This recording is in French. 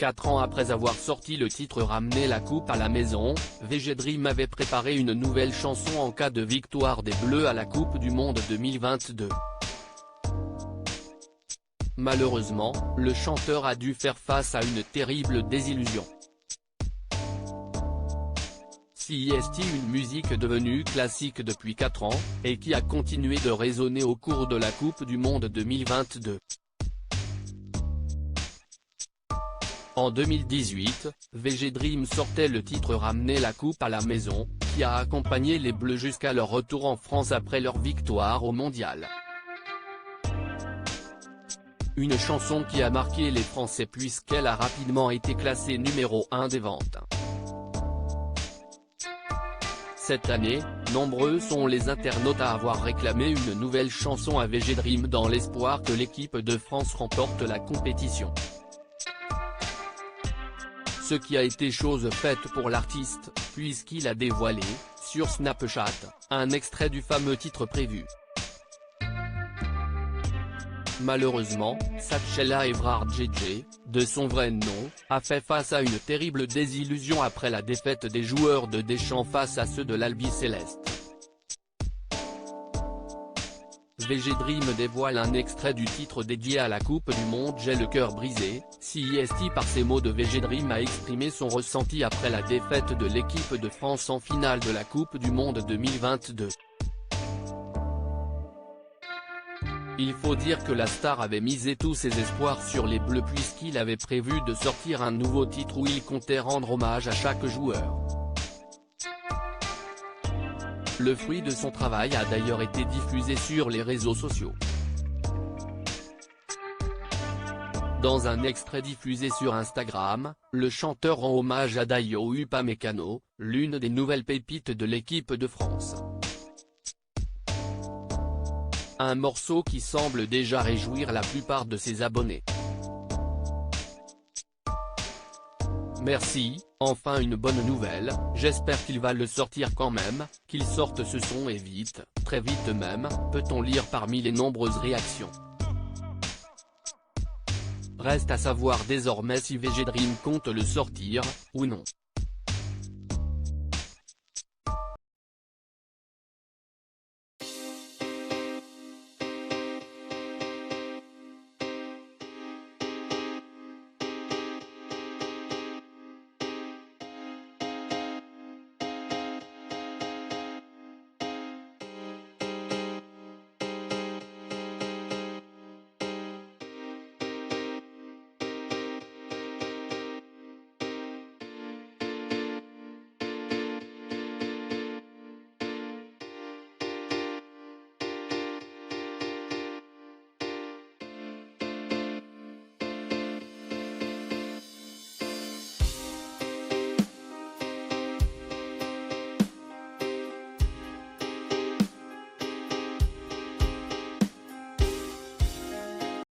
4 ans après avoir sorti le titre Ramener la coupe à la maison, VG Dream avait préparé une nouvelle chanson en cas de victoire des Bleus à la Coupe du Monde 2022. Malheureusement, le chanteur a dû faire face à une terrible désillusion. CIST, une musique devenue classique depuis 4 ans, et qui a continué de résonner au cours de la Coupe du Monde 2022. En 2018, VG Dream sortait le titre Ramener la coupe à la maison, qui a accompagné les Bleus jusqu'à leur retour en France après leur victoire au Mondial. Une chanson qui a marqué les Français puisqu'elle a rapidement été classée numéro 1 des ventes. Cette année, nombreux sont les internautes à avoir réclamé une nouvelle chanson à VG Dream dans l'espoir que l'équipe de France remporte la compétition. Ce qui a été chose faite pour l'artiste, puisqu'il a dévoilé, sur Snapchat, un extrait du fameux titre prévu. Malheureusement, Satchela Evrard JJ, de son vrai nom, a fait face à une terrible désillusion après la défaite des joueurs de Deschamps face à ceux de l'Albi Céleste. VG Dream dévoile un extrait du titre dédié à la Coupe du Monde J'ai le cœur brisé. CIST. Par ces mots de VG Dream a exprimé son ressenti après la défaite de l'équipe de France en finale de la Coupe du Monde 2022. Il faut dire que la star avait misé tous ses espoirs sur les Bleus puisqu'il avait prévu de sortir un nouveau titre où il comptait rendre hommage à chaque joueur. Le fruit de son travail a d'ailleurs été diffusé sur les réseaux sociaux. Dans un extrait diffusé sur Instagram, le chanteur rend hommage à Dayo Upamecano, l'une des nouvelles pépites de l'équipe de France. Un morceau qui semble déjà réjouir la plupart de ses abonnés. Merci, enfin une bonne nouvelle, j'espère qu'il va le sortir quand même, qu'il sorte ce son et vite, très vite même, peut-on lire parmi les nombreuses réactions. Reste à savoir désormais si VG Dream compte le sortir, ou non.